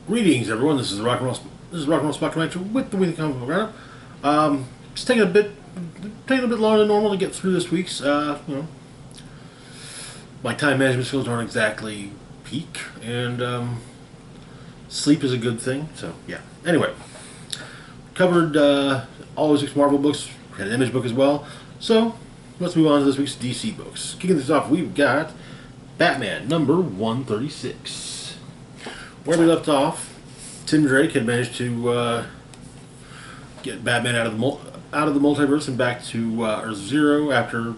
Greetings, everyone. This is the Rock and Roll. This is Rock and Roll Spot Commander with the Weekly Comic Book Roundup. It's taking a bit longer than normal to get through this week's. My time management skills aren't exactly peak, and sleep is a good thing. So yeah. Anyway, covered all those 6 Marvel books. Had an Image book as well. So let's move on to this week's DC books. Kicking this off, we've got Batman number 136. Where we left off, Tim Drake had managed to get Batman out of the multiverse and back to Earth Zero after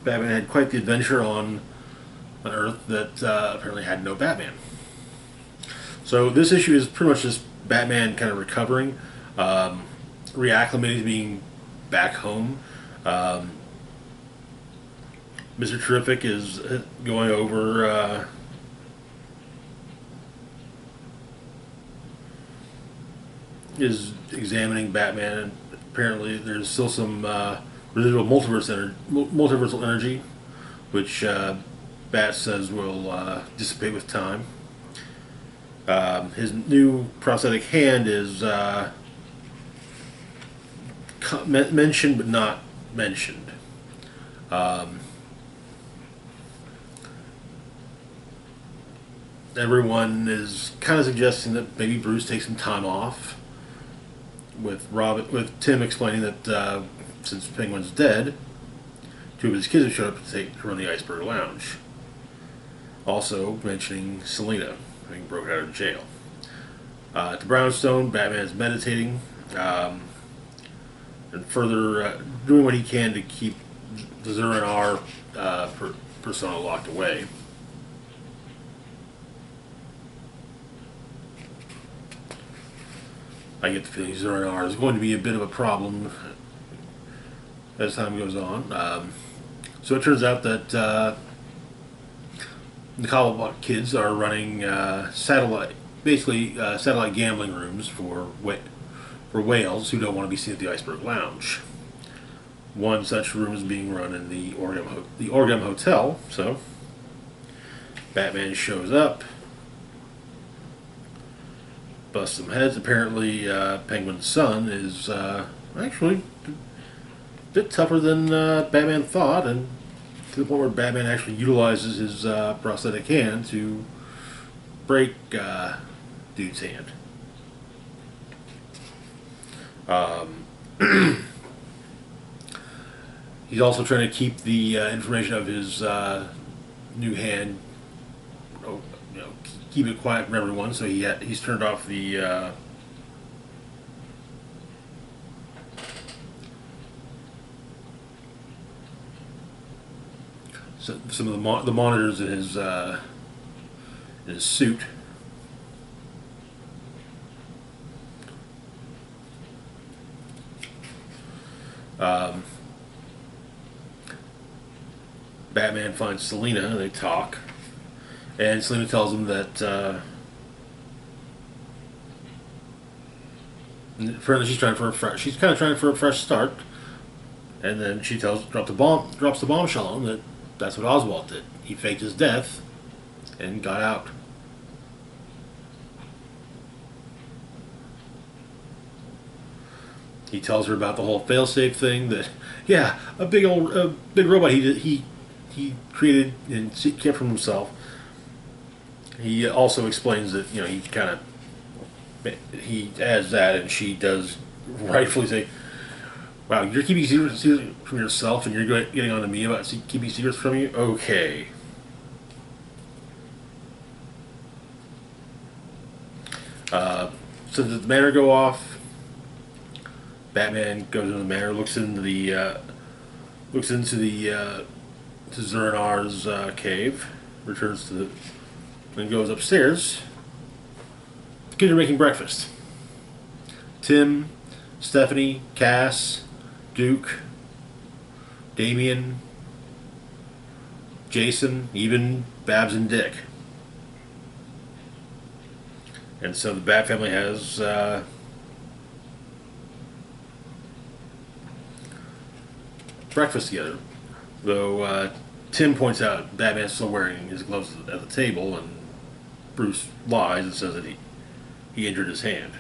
Batman had quite the adventure on an Earth that apparently had no Batman. So this issue is pretty much just Batman kind of recovering, reacclimating to being back home. Mr. Terrific is going over. Is examining Batman, and apparently there's still some residual multiversal energy, which Bat says will dissipate with time. His new prosthetic hand is mentioned but not mentioned. Everyone is kind of suggesting that maybe Bruce takes some time off, with Tim explaining that since Penguin's dead, 2 of his kids have showed up to run the Iceberg Lounge. Also mentioning Selina having broken out of jail. At the Brownstone, Batman is meditating and further doing what he can to keep the Zur-En-Arrh persona locked away. I get the feeling Zur-En-Arrh is going to be a bit of a problem as time goes on. So it turns out that the Cobblepot kids are running satellite gambling rooms for whales who don't want to be seen at the Iceberg Lounge. One such room is being run in the Orgam Hotel. So Batman shows up. Bust some heads. Apparently, Penguin's son is actually a bit tougher than Batman thought, and to the point where Batman actually utilizes his prosthetic hand to break dude's hand. He's also trying to keep the information of his new hand, keep it quiet from everyone, so he's turned off the some of the monitors in his suit. Batman finds Selina. They talk. And Selina tells him that apparently she's kind of trying for a fresh start, and then she drops the bombshell on him that that's what Oswald did. He faked his death and got out. He tells her about the whole failsafe thing. That a big robot he created and kept from himself. He also explains that he adds that, and she does rightfully say, "Wow, you're keeping secrets from yourself, and you're getting on to me about keeping secrets from you." Okay. So the manor go off. Batman goes into the manor, looks into the to Zur-En-Arrh's cave, returns to then goes upstairs. The kids are making breakfast. Tim, Stephanie, Cass, Duke, Damian, Jason, even Babs and Dick. And so the Bat family has breakfast together. Though Tim points out Batman's still wearing his gloves at the table, and Bruce lies and says that he injured his hand.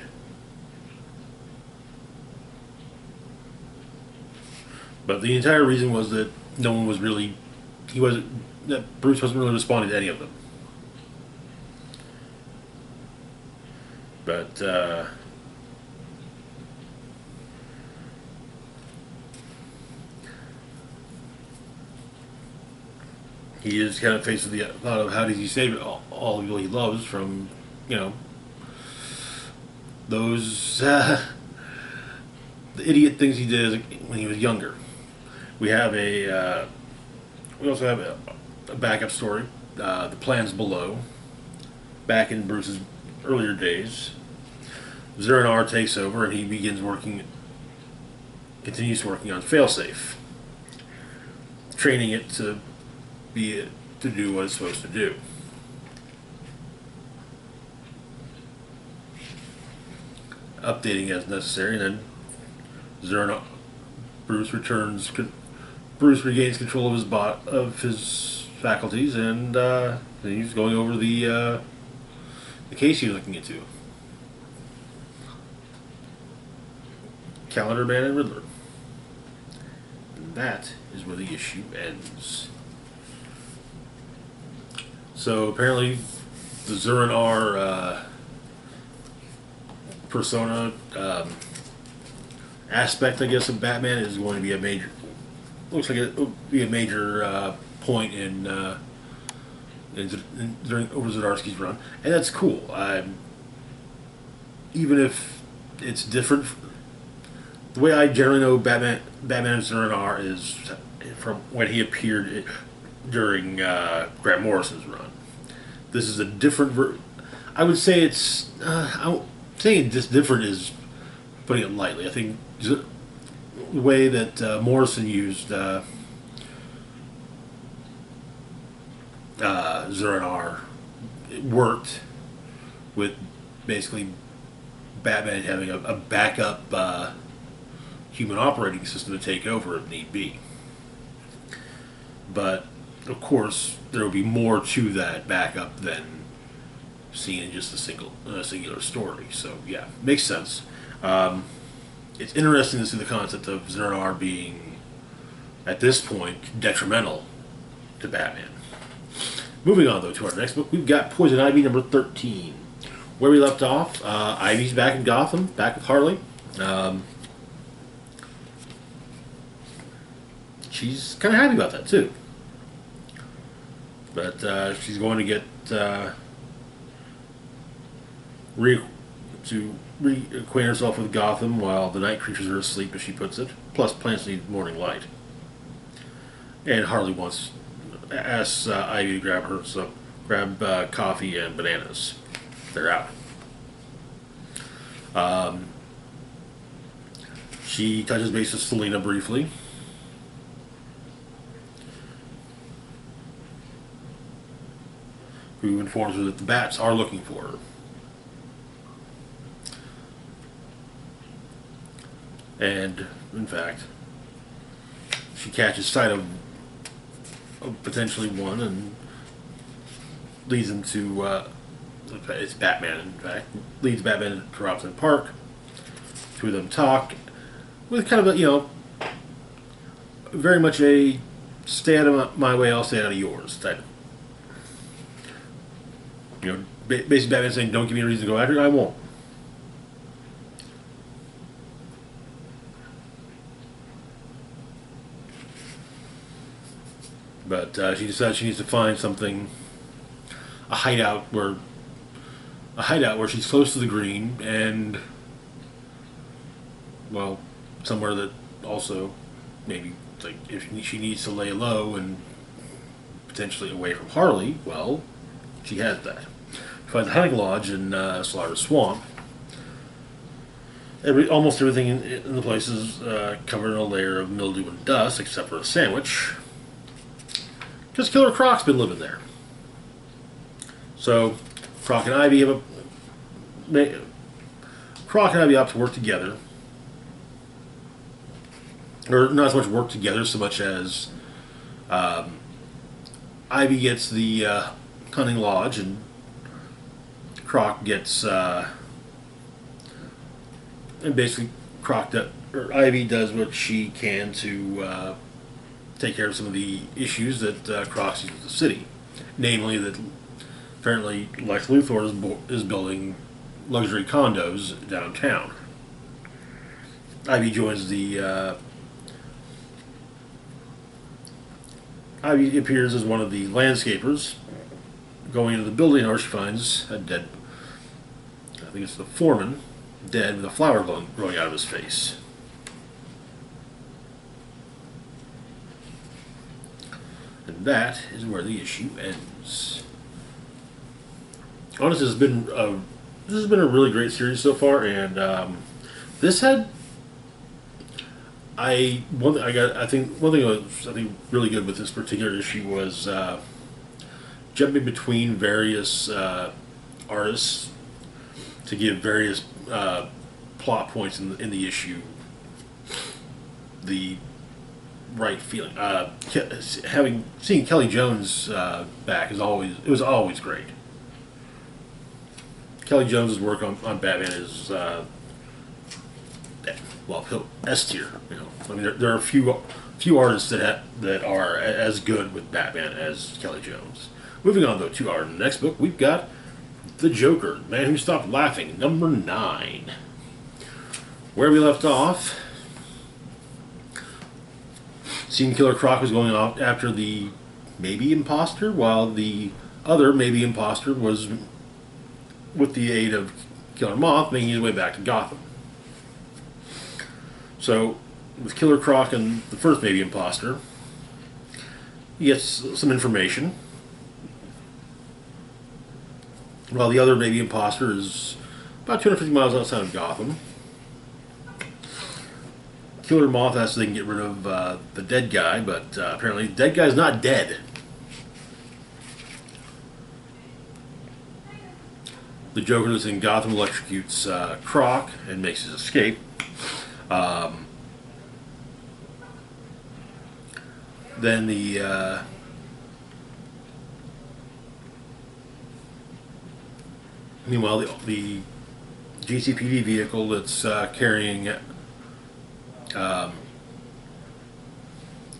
But the entire reason was that no one was really, that Bruce wasn't really responding to any of them. But he is kind of faced with the thought of how does he save all the people he loves from, you know, those the idiot things he did when he was younger. We have we also have a backup story, The Plans Below. Back in Bruce's earlier days, Zero-N-R takes over and he continues working on Failsafe, training it to do what it's supposed to do. Updating as necessary, and then Bruce regains control of his faculties, and he's going over the case he was looking into. Calendar Man and Riddler. And that is where the issue ends. So apparently, the Zero-N-R persona aspect, I guess, of Batman is going to be a major. Looks like it will be a major point during over Zdarsky's run, and that's cool. Even if it's different, the way I generally know Batman and Zero-N-R is from when he appeared during Grant Morrison's run. This is a different I would say it's. Saying just different is putting it lightly. I think the way that Morrison used Zero-N-R, it worked with basically Batman having a backup human operating system to take over if need be. But of course, there will be more to that backup than seen in just a singular story. So yeah, makes sense. It's interesting to see the concept of Zero-N-R being, at this point, detrimental to Batman. Moving on, though, to our next book, we've got Poison Ivy number 13. Where we left off, Ivy's back in Gotham, back with Harley. She's kind of happy about that, too. But she's going to get reacquaint herself with Gotham while the night creatures are asleep, as she puts it. Plus, plants need morning light. And Harley asks Ivy to grab coffee and bananas. They're out. She touches base with Selena briefly. Who informs her that the bats are looking for her. And, in fact, she catches sight of potentially one and leads him to, it's Batman, in fact, leads Batman to Robinson Park. Two of them talk with kind of a, very much a stay out of my way, I'll stay out of yours type. Basically Batman saying, don't give me a reason to go after it, I won't. But she decides she needs to find something, a hideout where she's close to the green and, well, somewhere that also maybe, like, if she needs to lay low and potentially away from Harley, well, she has that. She finds a hunting lodge in Slaughter Swamp. Almost everything in the place is covered in a layer of mildew and dust, except for a sandwich. Because Killer Croc's been living there. So, Croc and Ivy opt to work together. Or not as much work together, so much as Ivy gets the hunting lodge, and Croc gets and basically Ivy does what she can to take care of some of the issues that Croc sees with the city, namely that apparently Lex Luthor is building luxury condos downtown. Ivy joins the. Ivy appears as one of the landscapers, going into the building where she finds a dead. I think it's the foreman, dead with a flower growing out of his face. And that is where the issue ends. Honestly, this has been a really great series so far, and this had one thing that was really good with this particular issue was jumping between various artists to give various plot points in the issue the right feeling. Seeing Kelly Jones back was always great. Kelly Jones's work on Batman is S tier. You know, I mean there are a few artists that are as good with Batman as Kelly Jones. Moving on though to our next book, we've got The Joker, Man Who Stopped Laughing, number 9. Where we left off, Scene Killer Croc was going off after the maybe imposter, while the other maybe imposter was, with the aid of Killer Moth, making his way back to Gotham. So, with Killer Croc and the first maybe imposter, he gets some information, while the other maybe imposter is about 250 miles outside of Gotham. Killer Moth asks if they can get rid of the dead guy, but apparently the dead guy's not dead. The Joker that's in Gotham electrocutes Croc and makes his escape. Then meanwhile, the GCPD vehicle that's carrying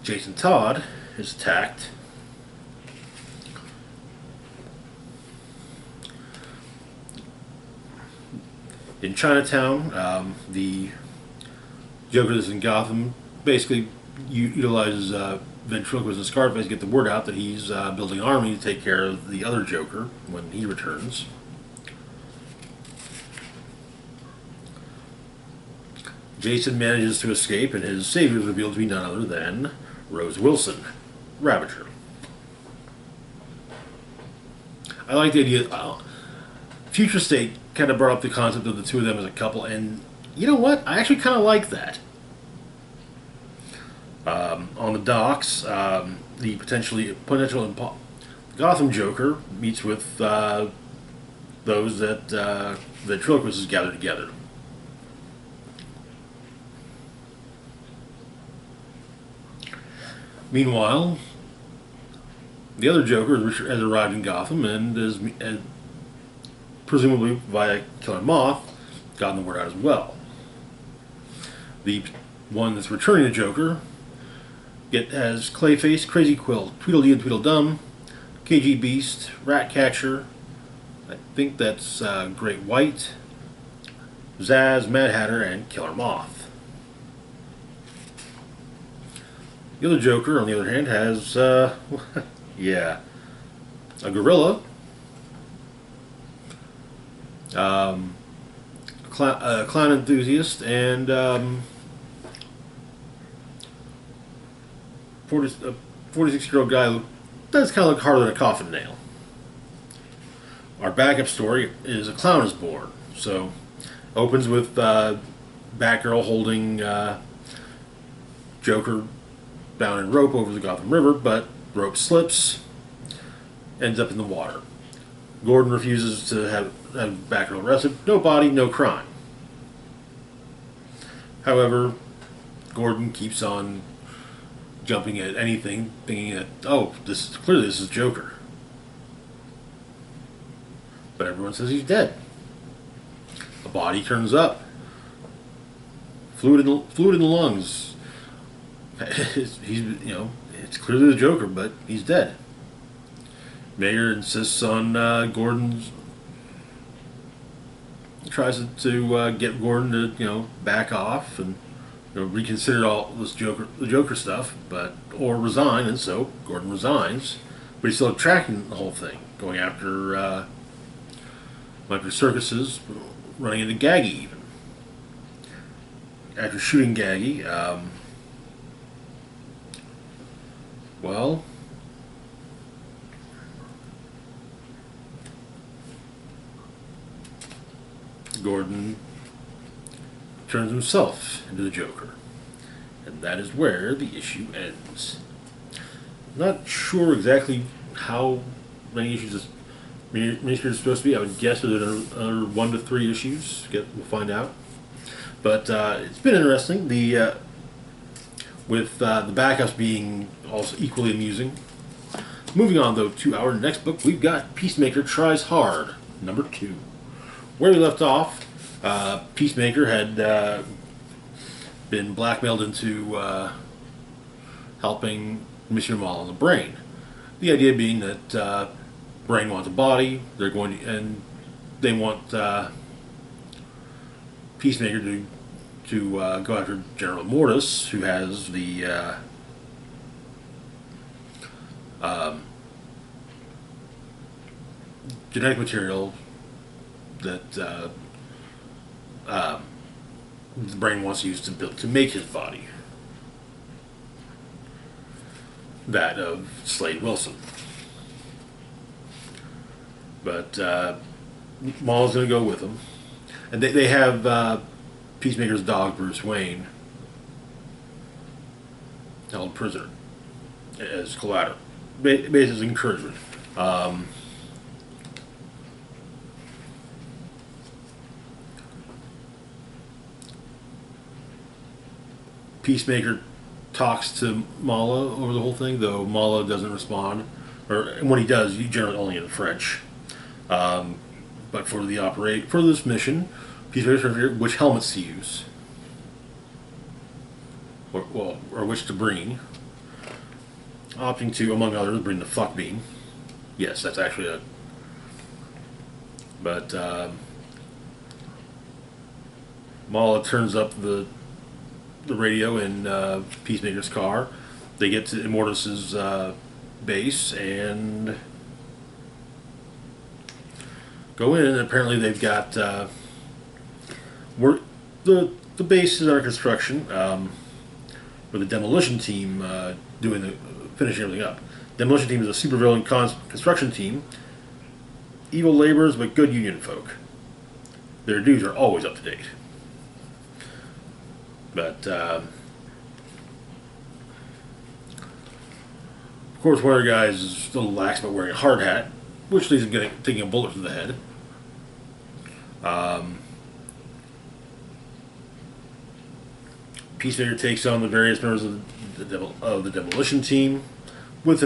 Jason Todd is attacked. In Chinatown, the Joker that's in Gotham basically utilizes ventriloquist and Scarface to get the word out that he's building an army to take care of the other Joker when he returns. Jason manages to escape, and his savior is revealed to be none other than Rose Wilson, Ravager. I like the idea. Future State kind of brought up the concept of the two of them as a couple, and you know what? I actually kind of like that. On the docks, the potential Gotham Joker meets with those that Ventriloquist has gathered together. Meanwhile, the other Joker has arrived in Gotham and is presumably via Killer Moth gotten the word out as well. The one that's returning the Joker has Clayface, Crazy Quill, Tweedledee and Tweedledum, KG Beast, Ratcatcher, I think that's Great White, Zaz, Mad Hatter, and Killer Moth. The other Joker, on the other hand, has, yeah, a gorilla, a clown enthusiast, and a 46-year-old guy who does kind of look harder than a coffin nail. Our backup story is A Clown is Born. So, opens with Batgirl holding Joker bound in rope over the Gotham River, but rope slips, ends up in the water. Gordon refuses to have Batgirl arrested. No body, no crime. However, Gordon keeps on jumping at anything, thinking that, oh, this is Joker. but everyone says he's dead. A body turns up. Fluid in the lungs. It's clearly the Joker, but he's dead. Mayor insists on Gordon's. Tries to get Gordon to back off and reconsider all this the Joker stuff, or resign, and so Gordon resigns, but he's still tracking the whole thing, going after circuses, running into Gaggy even. After shooting Gaggy, well, Gordon turns himself into the Joker. And that is where the issue ends. Not sure exactly how many issues this miniseries is supposed to be. I would guess there's another 1 to 3 issues. We'll find out. But it's been interesting. With the backups being also equally amusing. Moving on, though, to our next book, we've got Peacemaker Tries Hard, number 2. Where we left off, Peacemaker had been blackmailed into helping Monsieur Mal on the Brain. The idea being that Brain wants a body. They want Peacemaker to go after General Mortis, who has the genetic material that the Brain wants to use to make his body. That of Slade Wilson. But Maul's going to go with him. And they have Peacemaker's dog, Bruce Wayne, held prisoner as collateral. Basically, as encouragement. Peacemaker talks to Mala over the whole thing, though Mala doesn't respond. And when he does, he generally only in French. But for this mission, Peacemaker's trying to figure out which helmets to use, or which to bring. Opting to, among others, bring the fuck beam. Yes, that's actually it. But Mala turns up the radio in Peacemaker's car. They get to Immortus's base and go in, and apparently they've got the base is under construction, with the demolition team finishing everything up. Demolition team is a supervillain construction team, evil laborers but good union folk. Their dues are always up to date. But of course, one of the guys is a little lax about wearing a hard hat, which leads him taking a bullet to the head. Peacemaker takes on the various members of the demolition team with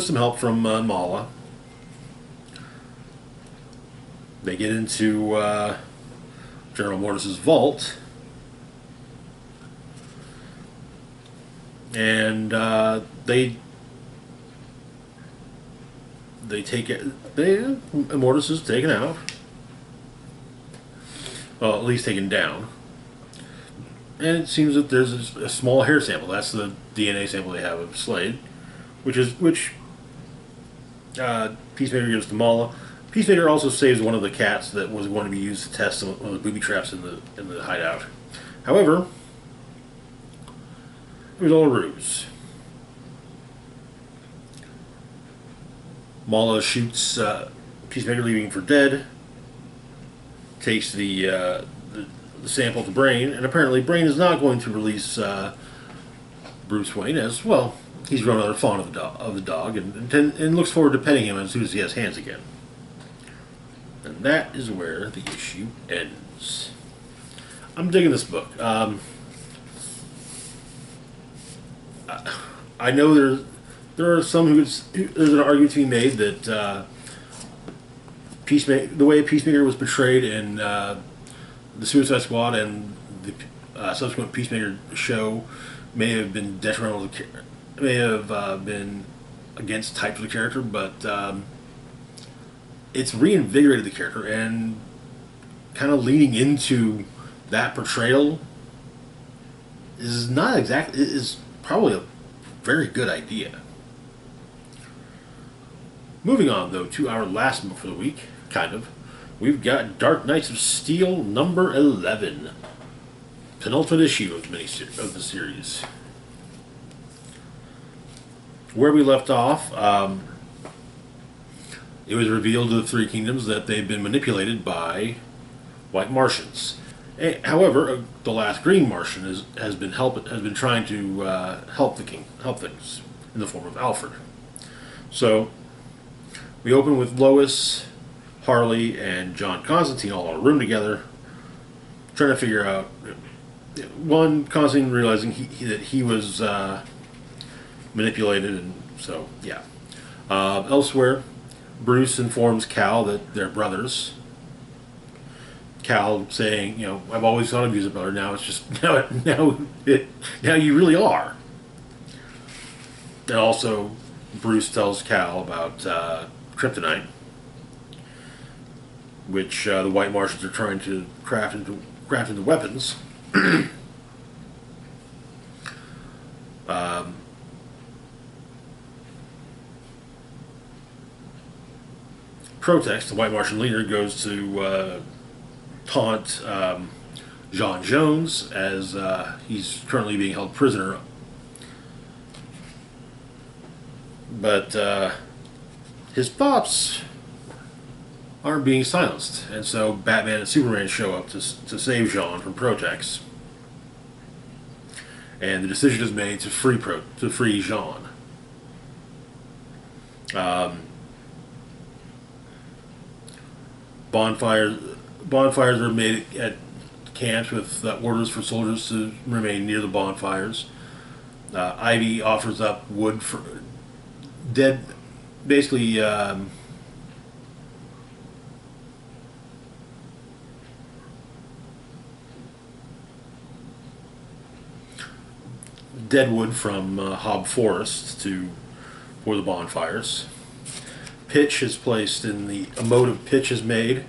some help from Mala. They get into General Mortis's vault, and Immortus is taken out. Well, at least taken down. And it seems that there's a small hair sample. That's the DNA sample they have of Slade, which Peacemaker gives to Mala. Peacemaker also saves one of the cats that was going to be used to test one of the booby traps in the hideout. However, it was all a ruse. Mala shoots Peacemaker, leaving for dead. Takes the sample to Brain, and apparently Brain is not going to release Bruce Wayne, as well. He's grown rather fond of the dog, and looks forward to petting him as soon as he has hands again. And that is where the issue ends. I'm digging this book. I know there are some there's an argument to be made that Peacemaker, the way Peacemaker was portrayed in the Suicide Squad and the subsequent Peacemaker show may have been detrimental to may have been against types of the character, but it's reinvigorated the character and kind of leaning into that portrayal is not exactly is probably a very good idea. Moving on though to our last book for the week, kind of, we've got Dark Knights of Steel number 11, penultimate issue of the series. Where we left off, it was revealed to the Three Kingdoms that they've been manipulated by White Martians. However, the last Green Martian has been trying to help things in the form of Alfred. So we open with Lois, Harley, and John Constantine all in a room together, trying to figure out. One, Constantine realizing that he was manipulated, and so yeah. Elsewhere, Bruce informs Cal that they're brothers. Cal saying, I've always thought of you as a brother. Now it's just now you really are. And also, Bruce tells Cal about kryptonite, which the White Martians are trying to craft into weapons. Protex, the White Martian leader, goes to taunt John Jones as he's currently being held prisoner. But his thoughts aren't being silenced, and so Batman and Superman show up to save John from Protex. And the decision is made to free Jean. Bonfires are made at camps with orders for soldiers to remain near the bonfires. Ivy offers up wood for dead, basically. Deadwood from Hob Forest for the bonfires. Pitch is placed in a moat of pitch is made.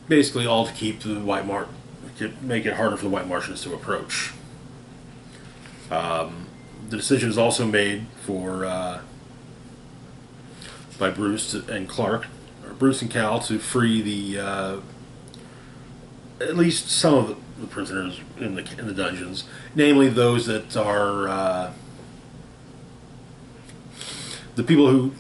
Basically, all to keep to make it harder for the White Martians to approach. The decision is also made by Bruce and Clark, or Bruce and Cal, to free at least some of the prisoners in the dungeons, namely those that are the people who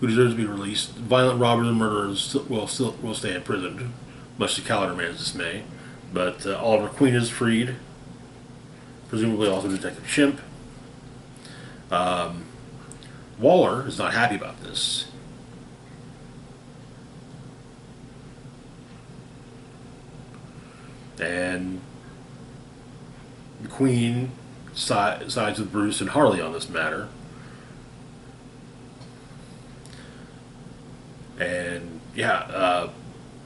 deserve to be released. Violent robbers and murderers will stay imprisoned, much to Cal and Man's dismay. But Oliver Queen is freed, presumably also Detective Chimp. Waller is not happy about this. And the Queen sides with Bruce and Harley on this matter. And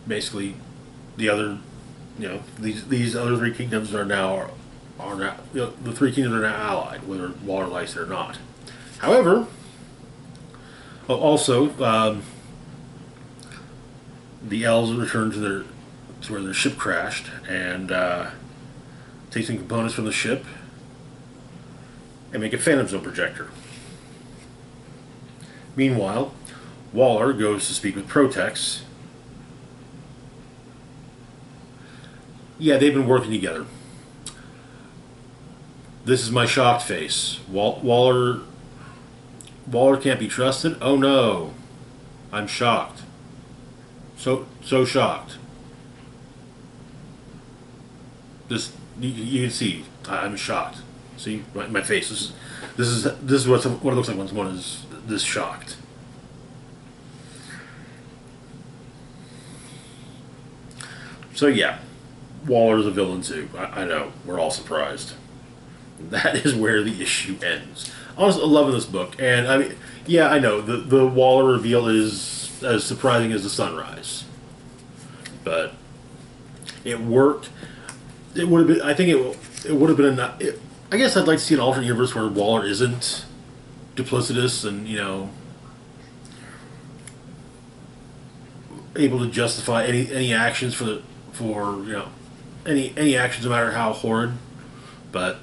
basically, the other, these other three kingdoms are now the three kingdoms are now allied, whether Waller likes it or not. However, also the elves return to where their ship crashed and take some components from the ship and make a Phantom Zone projector. Meanwhile, Waller goes to speak with Protex. Yeah, they've been working together. This is my shocked face. Waller can't be trusted? Oh no. I'm shocked. So shocked. You can see I'm shocked. See my face. This is what it looks like when someone is this shocked. So yeah, Waller's a villain too. I know, we're all surprised. That is where the issue ends. honestly loving this book. And I mean, yeah, I know the Waller reveal is as surprising as the sunrise, but it worked. It would have been. I think it would have been enough. I guess I'd like to see an alternate universe where Waller isn't duplicitous and able to justify any actions for any actions, no matter how horrid. But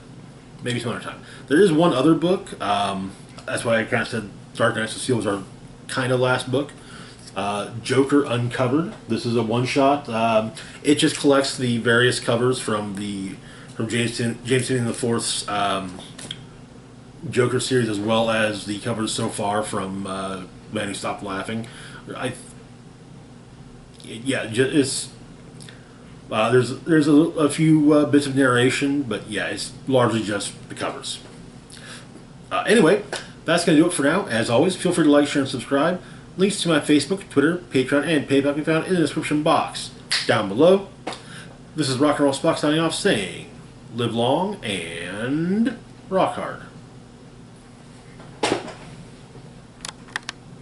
maybe some other time. There is one other book. That's why I kind of said Dark Knights of Steel was our kind of last book. Joker Uncovered. This is a one shot. It just collects the various covers from James Tynion IV's Joker series, as well as the covers so far from Man Who Stopped Laughing. It's there's a few bits of narration, but yeah, it's largely just the covers. Anyway, that's going to do it for now. As always, feel free to like, share, and subscribe. Links to my Facebook, Twitter, Patreon, and PayPal can be found in the description box down below. This is Rock and Roll Spock signing off, saying, live long and rock hard.